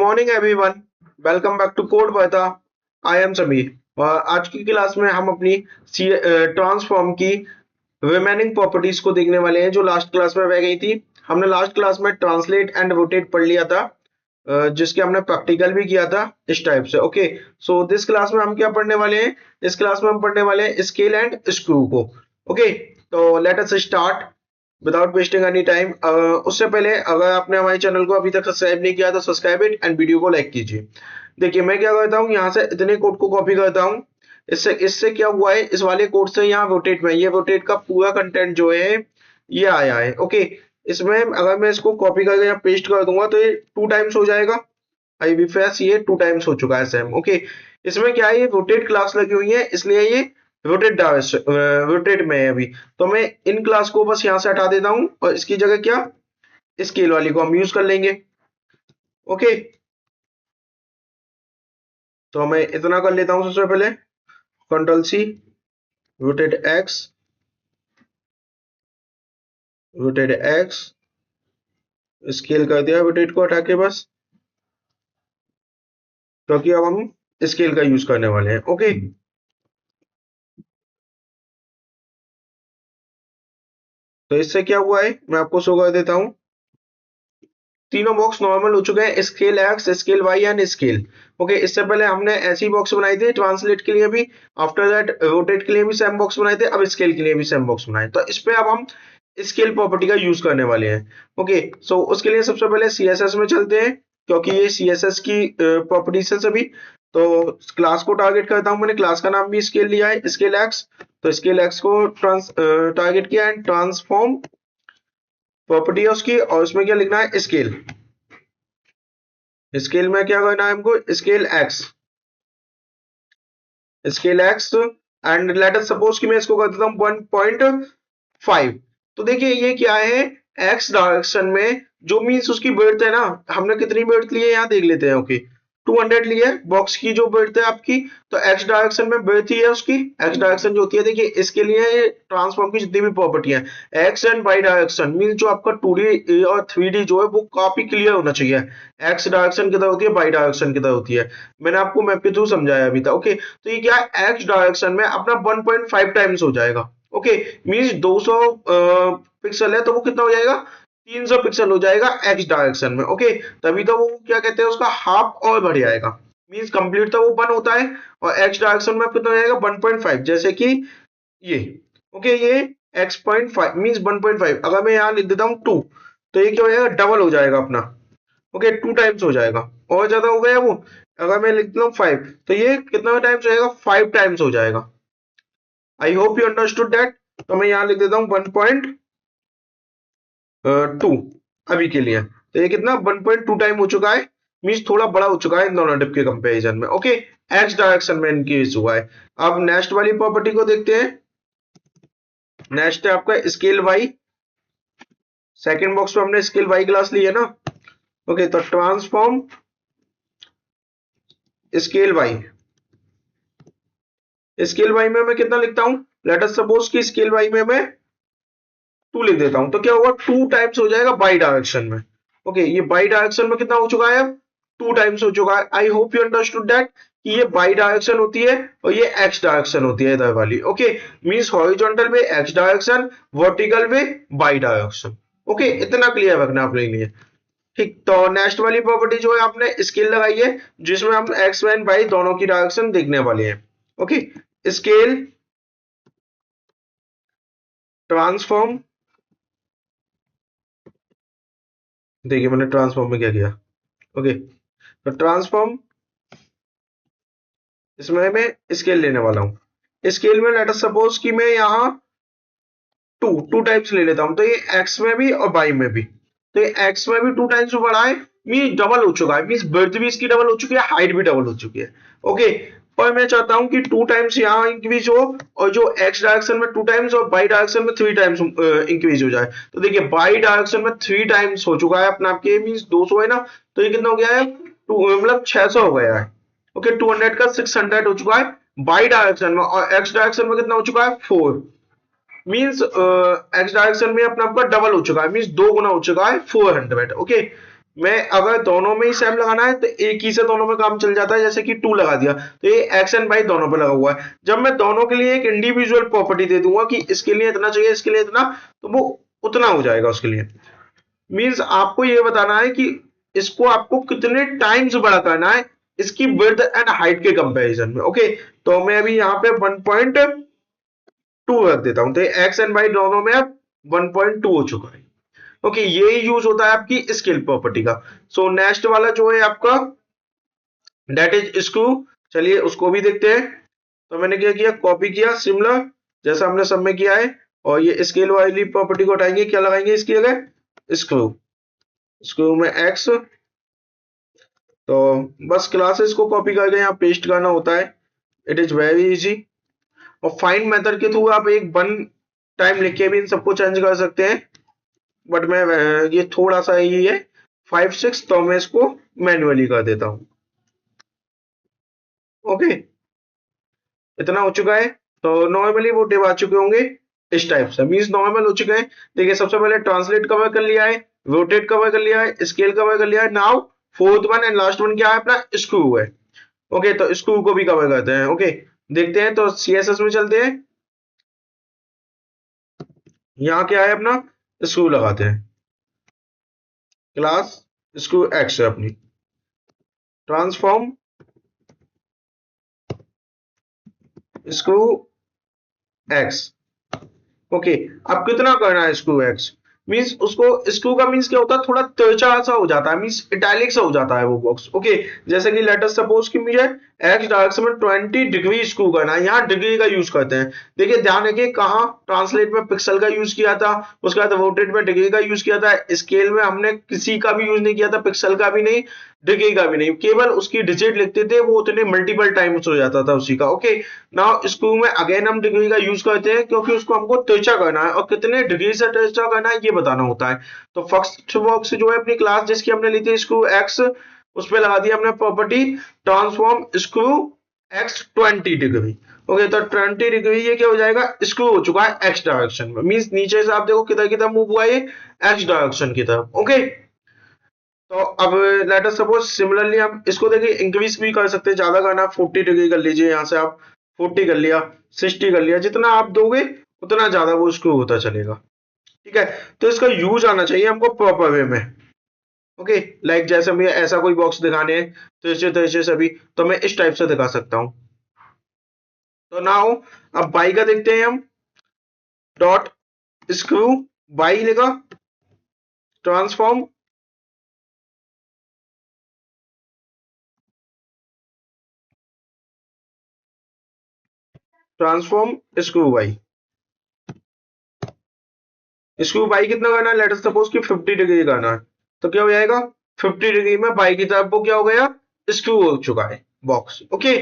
Morning everyone, welcome back to code बता। I M Sameer और आज की क्लास में हम अपनी ट्रांसफॉर्म की रिमेनिंग प्रॉपर्टीज को देखने वाले हैं जो लास्ट क्लास में रह गई थी। हमने लास्ट क्लास में ट्रांसलेट एंड रोटेट पढ़ लिया था, जिसके हमने प्रैक्टिकल भी किया था इस टाइप से। ओके, सो दिस क्लास में हम क्या पढ़ने वाले हैं? इस क्लास में हम पढ़ने वाले हैं स्केल एंड स्क्रू को। ओके, तो let us start without wasting any time. उससे पहले अगर आपने हमारे चैनल को अभी तक सब्सक्राइब नहीं किया तो सब्सक्राइब इट एंड वीडियो को लाइक कीजिए। देखिए मैं क्या करता हूँ, यहाँ से इतने कोड को कॉपी करता हूँ। इससे इससे क्या हुआ है, इस वाले कोड से यहाँ रोटेट में ये रोटेट का पूरा कंटेंट जो है ये आया है। ओके, इसमें अगर मैं इसको कॉपी करके यहाँ पेस्ट कर दूंगा तो ये 2 टाइम्स हो जाएगा। आई रिफ्रेश, ये 2 टाइम्स हो चुका है सेम। ओके, इसमें क्या है, ये रोटेट क्लास लगी हुई है इसलिए ये रोटेट में है अभी। तो मैं इन क्लास को बस यहाँ से हटा देता हूँ और इसकी जगह क्या स्केल वाली को हम यूज कर लेंगे। ओके, तो मैं इतना कर लेता हूँ। सबसे पहले control C, rotate X, scale कर दिया रोटेट को हटा के बस, क्योंकि अब हम स्केल का यूज करने वाले हैं। ओके, तो इससे क्या हुआ है मैं आपको शो कर देता हूँ। तीनों बॉक्स नॉर्मल हो चुके हैं, scale X, scale Y and scale. Okay, इससे पहले हमने ऐसी बॉक्स बनाई थी ट्रांसलेट के लिए भी, आफ्टर दैट रोटेट के लिए भी सेम बॉक्स बनाए थे, अब स्केल के लिए भी सेम बॉक्स बनाए। तो इस पे अब हम स्केल प्रॉपर्टी का यूज करने वाले हैं। ओके, सो उसके लिए सबसे पहले सीएसएस में चलते हैं, क्योंकि ये सीएसएस की प्रॉपर्टीज है सभी। तो क्लास को टारगेट करता हूं, मैंने क्लास का नाम भी स्केल लिया है, स्केल एक्स। तो स्केल एक्स को टारगेट किया एंड ट्रांसफॉर्म प्रॉपर्टी है उसकी, और उसमें क्या लिखना है, स्केल। स्केल में क्या करना है हमको, scale x and let us suppose कि मैं इसको कर देता हूं 1.5। तो देखिए ये क्या है, एक्स डायरेक्शन में जो मीन्स उसकी विड्थ है ना, हमने कितनी विड्थ ली है यहाँ देख लेते हैं। ओके, 200 ली है बॉक्स की जो विड्थ है आपकी। तो एक्स डायरेक्शन में विड्थ ही है उसकी। एक्स डायरेक्शन जो होती है, देखिए इसके लिए ट्रांसफॉर्म की जितनी भी प्रॉपर्टी है, X and Y direction means जो आपका 2D और 3D जो है वो काफी क्लियर होना चाहिए। एक्स डायरेक्शन किधर होती है, वाई डायरेक्शन किधर होती है, मैंने आपको मैप के थ्रू समझाया अभी था। ओके, तो ये क्या है, एक्स डायरेक्शन में अपना 1.5 टाइम्स हो जाएगा। ओके, मीन्स 200 पिक्सल है तो वो कितना हो जाएगा, 300 पिक्सल हो जाएगा एक्स डायरेक्शन में। ओके, तभी तो वो क्या कहते हैं, उसका हाफ और बढ़ जाएगा। मीन्स कंप्लीट तो वो 1 होता है और एक्स डायरेक्शन में कितना हो जाएगा 1.5, जैसे कि ये। ओके, ये x.5 मीन्स 1.5। अगर मैं यहाँ लिख देता हूँ 2, तो ये क्या हो जाएगा, डबल हो जाएगा अपना। ओके, 2 टाइम्स हो जाएगा, और ज्यादा हो गया वो। अगर मैं लिख देता हूँ 5, तो ये कितना टाइम्स हो जाएगा, 5 टाइम्स हो जाएगा। I hope you understood that. तो मैं यहाँ लिख देता हूँ 1.2 अभी के लिए। तो ये कितना 1.2 टाइम हो चुका है, मीन्स थोड़ा बड़ा हो चुका है इन दोनों डिप के कंपैरिजन में। ओके, एक्स डायरेक्शन में इंक्रीज हुआ है। अब नेक्स्ट वाली प्रॉपर्टी को देखते हैं। नेक्स्ट है आपका स्केल वाई। सेकेंड बॉक्स में हमने स्केल वाई क्लास ली है ना। ओके, तो transform scale Y. Scale Y में मैं कितना लिखता हूं, लेट अस सपोज कि स्केल वाई में मैं 2 लिख देता हूं, तो क्या होगा, 2 टाइम्स हो जाएगा बाई डायरेक्शन में। ओके, ये बाई डायरेक्शन में कितना हो चुका है, अब 2 टाइम्स हो चुका है। I hope you understood that कि ये बाई डायरेक्शन होती है और ये एक्स डायरेक्शन होती है इधर वाली। ओके, मींस हॉरिजॉन्टल में एक्स डायरेक्शन, वर्टिकल में बाई डायरेक्शन। ओके, इतना क्लियर रखना अपने लिए। ठीक, तो नेक्स्ट वाली प्रॉपर्टी जो है आपने स्केल लगाई है, जिसमें हम एक्स एंड वाई दोनों की डायरेक्शन देखने वाले हैं। ओके, स्केल ट्रांसफॉर्म, देखिए मैंने ट्रांसफॉर्म में क्या किया। ओके, तो ट्रांसफॉर्म, इसमें मैं स्केल लेने वाला हूं। स्केल में लेट अस सपोज कि मैं यहाँ 2 टाइम्स ले लेता हूं, तो ये एक्स में भी और वाई में भी। तो ये एक्स में भी 2 टाइम्स बढ़ा है, मीन डबल हो चुका है, मीन ब्रेड्थ भी इसकी डबल हो चुकी है, हाइट भी डबल हो चुकी है। ओके, और मैं चाहता हूं कि 2 टाइम्स यहाँ इंक्रीज हो और जो एक्स डायरेक्शन में 2 टाइम्स और वाई डायरेक्शन में 3 टाइम्स इंक्रीज हो जाए। तो देखिए वाई डायरेक्शन में 3 टाइम्स हो चुका है अपना, आपके मीन 200 है ना, तो ये कितना हो गया है, मतलब 600 हो गया है। ओके, 200 का 600 हो चुका है वाई डायरेक्शन में, और एक्स डायरेक्शन में कितना हो चुका है 4। मीन्स एक्स डायरेक्शन में अपना आपका डबल हो चुका है, मीन्स 2 गुना हो चुका है 400। ओके, मैं अगर दोनों में ही सेम लगाना है तो एक ही से दोनों में काम चल जाता है, जैसे कि 2 लगा दिया तो ये एक्स एंड वाई दोनों पे लगा हुआ है। जब मैं दोनों के लिए एक इंडिविजुअल प्रॉपर्टी दे दूंगा कि इसके लिए इतना चाहिए, इसके लिए इतना, तो वो उतना हो जाएगा उसके लिए। मींस आपको ये बताना है कि इसको आपको कितने टाइम्स बड़ा करना है इसकी विड्थ एंड हाइट के कंपैरिजन में। ओके, तो मैं अभी यहाँ पे 1.2 रख देता हूं, तो एक्स एंड वाई दोनों में अब 1.2 हो चुका है। ओके, ये यूज होता है आपकी स्केल प्रॉपर्टी का। सो नेक्स्ट वाला जो है आपका डेट इज स्क्रू, चलिए उसको भी देखते हैं। तो मैंने क्या किया, कॉपी किया सिमिलर जैसा हमने सब में किया है, और ये स्केल वाली प्रॉपर्टी को हटाएंगे, क्या लगाएंगे इसकी जगह, स्क्रू। स्क्रू में एक्स, तो बस क्लासेस को कॉपी करके यहाँ पेस्ट करना होता है, इट इज वेरी इजी। और फाइंड मेथड के थ्रू आप एक वन टाइम लिख के भी इन सबको चेंज कर सकते हैं, बट मैं ये थोड़ा सा ही है 5 6, तो मैं इसको मैन्युअली कर देता हूँ। ओके, इतना हो चुका है। तो नॉर्मली वो डिव आ चुके होंगे इस टाइप से, मीन्स नॉर्मल हो चुके हैं। देखिए सबसे पहले ट्रांसलेट कवर कर लिया है, रोटेट कवर कर लिया है, स्केल कवर कर लिया है। Now fourth one and last one क्या है अपना, स्क्रू है। ओके, तो स्क्रू को भी कवर करते हैं। ओके, देखते हैं, तो सीएसएस में चलते हैं। यहाँ क्या है अपना, स्क्रू लगाते हैं, क्लास स्क्रू एक्स है अपनी, ट्रांसफॉर्म स्क्रू एक्स। ओके, अब कितना करना है स्क्रू एक्स, मींस उसको स्क्रू का मींस क्या होता है, थोड़ा तिरछा सा हो जाता है, मींस इटैलिक सा हो जाता है वो बॉक्स। ओके, जैसे कि लेट अस सपोज कि मुझे एक्स डायरेक्शन में 20 डिग्री स्क्रू करना है, यहाँ डिग्री का यूज करते हैं। देखिए ध्यान रखिए, कहाँ ट्रांसलेट में पिक्सल का यूज किया था, उसके बाद रोटेट में डिग्री का यूज किया था, स्केल में हमने किसी का भी यूज नहीं किया था, पिक्सल का भी नहीं, डिग्री का भी नहीं, केवल उसकी डिजिट लिखते थे, वो उतने मल्टीपल टाइम्स हो जाता था उसी का। ओके, नाउ स्क्रू में अगेन हम डिग्री का यूज करते हैं, क्योंकि उसको हमको तिरछा करना है, और कितने डिग्री से तिरछा करना है ये बताना होता है। तो फर्स्ट बॉक्स जो है अपनी क्लास जिसकी हमने ली थी स्क्रू एक्स, उस पर लगा दिया हमने property transform screw x 20 degree. Okay, तो 20 डिग्री ये क्या हो जाएगा, स्क्रू हो चुका है एक्स डायरेक्शन में, मींस नीचे से आप देखो किधर किधर मूव हुआ है, एक्स डायरेक्शन की तरफ। ओके, तो अब लेट अस सपोज सिमिलरली हम इसको देखिए इंक्रीज भी कर सकते हैं, ज्यादा करना 40 डिग्री कर लीजिए, यहाँ से आप 40 कर लिया, 60 कर लिया, जितना आप दोगे उतना ज्यादा वो स्क्रू होता चलेगा। ठीक है, तो इसका यूज आना चाहिए हमको प्रॉपर वे में। ओके, लाइक जैसे मुझे ऐसा कोई बॉक्स दिखाने हैं तिरछे तिरछे सभी, तो मैं इस टाइप से दिखा सकता हूँ। तो नाउ अब बाई का देखते हैं हम, डॉट स्क्रू बाई लिखा, transform transform screw by. Screw by कितना करना है, लेट अस सपोज कि 50 डिग्री करना है, तो क्या हो जाएगा 50 डिग्री में बाई की तरफ वो क्या हो गया, स्क्रू हो चुका है बॉक्स। ओके,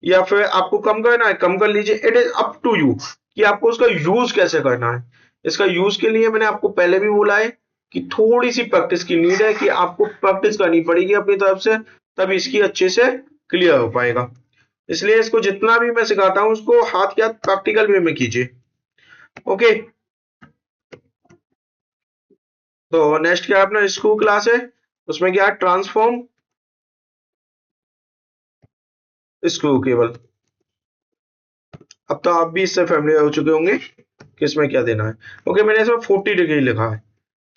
या फिर आपको कम करना है, कम कर लीजिए, it is up to you कि आपको उसका यूज कैसे करना है। इसका यूज के लिए मैंने आपको पहले भी बोला है कि थोड़ी सी प्रैक्टिस की नीड है, कि आपको प्रैक्टिस करनी पड़ेगी अपनी तरफ से, तब इसकी अच्छे से क्लियर हो पाएगा। इसलिए इसको जितना भी मैं सिखाता हूं उसको हाथ के हाथ प्रैक्टिकल वे में कीजिए। ओके, तो नेक्स्ट क्या है अपना स्क्रू क्लास है, उसमें क्या है ट्रांसफॉर्म स्क्रू केबल। अब तो आप भी इससे फैमिलियर हो चुके होंगे कि इसमें क्या देना है। ओके, मैंने इसमें 40 डिग्री लिखा है,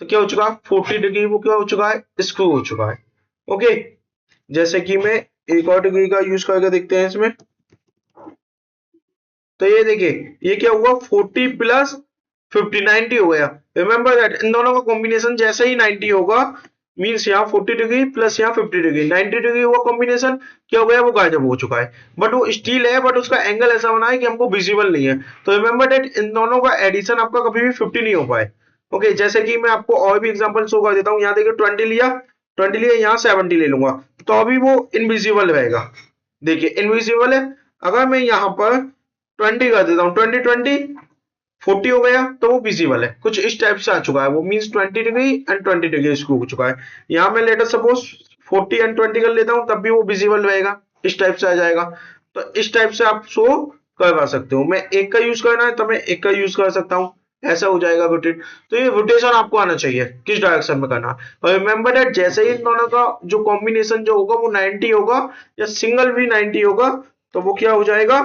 तो क्या हो चुका है 40 डिग्री, वो क्या हो चुका है, स्क्रू हो चुका है। ओके, जैसे कि मैं एक और डिग्री का यूज करके देखते हैं इसमें, तो ये देखिए ये क्या हुआ 40 प्लस 50 90 हो गया। रिमेंबर दैट इन दोनों का कॉम्बिनेशन जैसे ही 90 होगा, मींस यहाँ 40 डिग्री प्लस यहाँ 50 डिग्री 90 डिग्री हुआ कॉम्बिनेशन, क्या हो गया, वो गायब हो चुका है। बट वो स्टील है, बट उसका एंगल ऐसा बना है कि हमको विजिबल नहीं है। तो रिमेंबर दैट इन दोनों का एडिशन आपका कभी भी 50 नहीं हो पाए। ओके, जैसे कि मैं आपको और भी एग्जांपल शो कर देता हूँ, यहाँ देखिए 20 लिया, 20 लिया, यहाँ 70 ले लूंगा, तो अभी वो इनविजिबल रहेगा। देखिए इनविजिबल है। अगर मैं यहाँ पर 20 कर देता हूँ, 20 20 40 हो गया, तो वो विजिबल है, कुछ इस टाइप से आ चुका है वो, means 20 degree and 20 degree screw हो चुका है। यहाँ मैं लेटर सपोज 40 एंड 20 कर लेता हूँ, तब भी वो विजिबल रहेगा, इस टाइप से आ जाएगा। तो इस टाइप से आप शो करवा सकते हो। मैं एक का यूज करना है तो मैं एक का यूज कर सकता हूँ, ऐसा हो जाएगा रोटेट। तो ये रोटेशन आपको आना चाहिए किस डायरेक्शन में करना है। और रिमेंबर दैट जैसे ही इन दोनों का जो कॉम्बिनेशन जो होगा वो 90 होगा या सिंगल भी 90 होगा तो वो क्या हो जाएगा,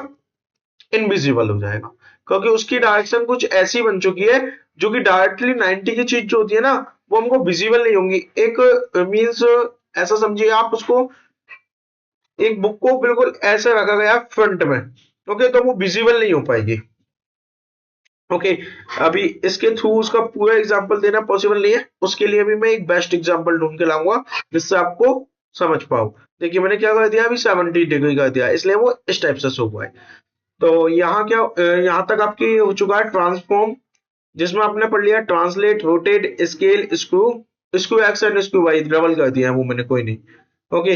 इनविजिबल हो जाएगा, क्योंकि उसकी डायरेक्शन कुछ ऐसी बन चुकी है जो कि डायरेक्टली 90 की चीज जो होती है ना वो हमको विजिबल नहीं होंगी। एक मींस ऐसा समझिए आप उसको, एक बुक को बिल्कुल ऐसे रखा गया फ्रंट में, ओके, तो वो विजिबल नहीं हो पाएगी। ओके, अभी इसके थ्रू उसका पूरा एग्जांपल देना पॉसिबल नहीं है, उसके लिए भी मैं एक बेस्ट एग्जांपल ढूंढ के लाऊंगा जिससे आपको समझ पाओ। देखिए मैंने क्या कर दिया, अभी 70 डिग्री कर दिया, इसलिए वो इस टाइप से शो हुआ है। तो यहाँ क्या यहाँ तक आपकी हो चुका है ट्रांसफॉर्म, जिसमें आपने पढ़ लिया translate, rotate, scale, skew, skew X and skew Y double कर दिया है वो मैंने, कोई नहीं। ओके,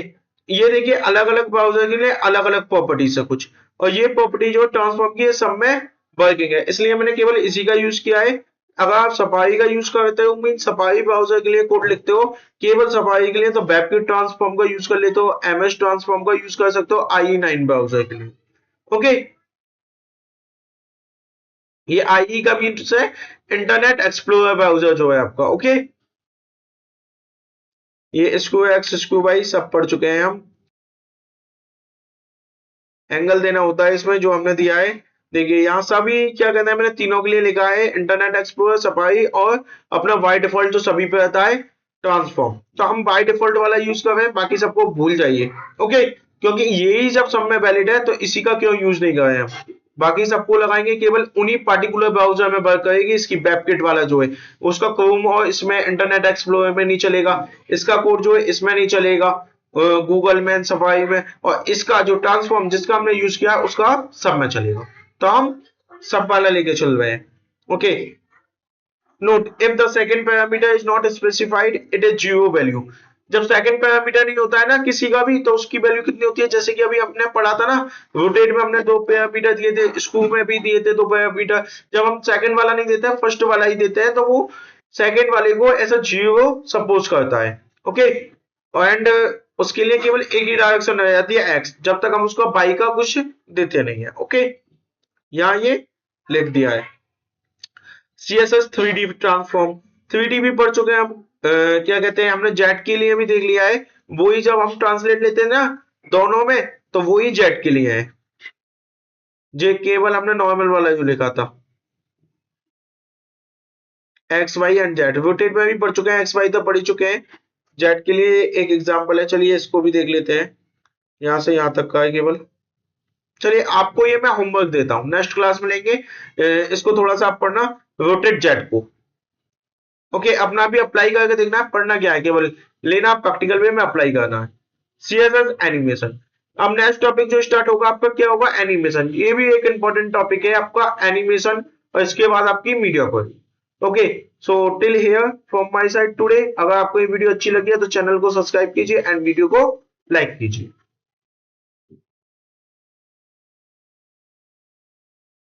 ये देखिए अलग अलग ब्राउजर के लिए अलग अलग प्रॉपर्टीज है कुछ, और ये प्रॉपर्टी जो ट्रांसफॉर्म की है सब में वर्किंग है, इसलिए मैंने केवल इसी का यूज किया है। अगर आप सफारी का यूज करते हो, मीन सफारी ब्राउजर के लिए कोड लिखते हो केवल सफारी के लिए, तो वेबकिट ट्रांसफॉर्म का यूज कर लेते हो, एमएस ट्रांसफॉर्म का यूज कर सकते हो IE9 ब्राउजर के लिए। ओके, ये IE का मीन्स है इंटरनेट एक्सप्लोरर ब्राउजर जो है आपका। ओके, ये स्क्रू एक्स स्क्रू वाई सब पढ़ चुके हैं हम। एंगल देना होता है इसमें जो हमने दिया है, देखिए यहाँ सभी क्या कहते हैं, मैंने तीनों के लिए लिखा है इंटरनेट एक्सप्लोरर, सफारी और अपना बाय डिफॉल्ट जो सभी पे रहता है ट्रांसफॉर्म, तो हम बाय डिफॉल्ट वाला यूज कर रहे हैं, बाकी सबको भूल जाइए। ओके, क्योंकि यही जब सब में वैलिड है तो इसी का क्यों यूज नहीं कर रहे हैं हम, बाकी सबको लगाएंगे केवल उन्हीं पार्टिकुलर ब्राउजर में वर्क करेगी, इसकी वेबकिट वाला जो है उसका क्रोम और इसमें इंटरनेट एक्सप्लोरर में नहीं चलेगा, इसका कोड जो है इसमें नहीं चलेगा, गूगल में, सफारी में, और इसका जो ट्रांसफॉर्म जिसका हमने यूज किया उसका सब में चलेगा, तो हम सब वाला लेके चल रहे हैं। Okay, note if the second parameter is not specified it is zero value. जब सेकंड पैरामीटर नहीं होता है ना किसी का भी, तो उसकी वैल्यू कितनी होती है, जैसे कि अभी हमने पढ़ा था ना रोटेट में हमने दो पैरामीटर दिए थे, स्क्रू में भी दिए थे दो पैरामीटर, जब हम सेकंड वाला नहीं देते हैं फर्स्ट वाला ही देते हैं तो वो सेकंड वाले को ऐसा जीरो सपोज करता है। ओके, एंड उसके लिए केवल एक ही डायरेक्शन रह जाती है एक्स, जब तक हम उसको बाई का कुछ देते नहीं है। ओके, यहाँ ये लिख दिया है। CSS 3D ट्रांसफॉर्म, 3D भी पढ़ चुके हैं हम, क्या कहते हैं हमने जेट के लिए भी देख लिया है, वही जब हम ट्रांसलेट लेते हैं ना दोनों में तो वही जेट के लिए है, जे केवल हमने नॉर्मल वाला जो लिखा था X Y and Z. Rotate में भी पढ़ चुके हैं, एक्स वाई तो पढ़ ही चुके हैं, जेट के लिए एक एग्जांपल है, चलिए इसको भी देख लेते हैं, यहां से यहां तक का है केवल। चलिए आपको ये मैं होमवर्क देता हूं, नेक्स्ट क्लास में लेंगे, इसको थोड़ा सा आप पढ़ना रोटेट जेट को। ओके, अपना भी अप्लाई करके देखना है, पढ़ना क्या है केवल लेना, प्रैक्टिकल वे में अप्लाई करना है। CSS एनिमेशन, अब नेक्स्ट टॉपिक जो स्टार्ट होगा आपका क्या होगा, एनिमेशन, ये भी एक इंपॉर्टेंट टॉपिक है आपका एनिमेशन, और इसके बाद आपकी मीडिया पर। Okay, so till here from my side today, अगर आपको ये वीडियो अच्छी लगी है तो चैनल को सब्सक्राइब कीजिए एंड वीडियो को लाइक कीजिए।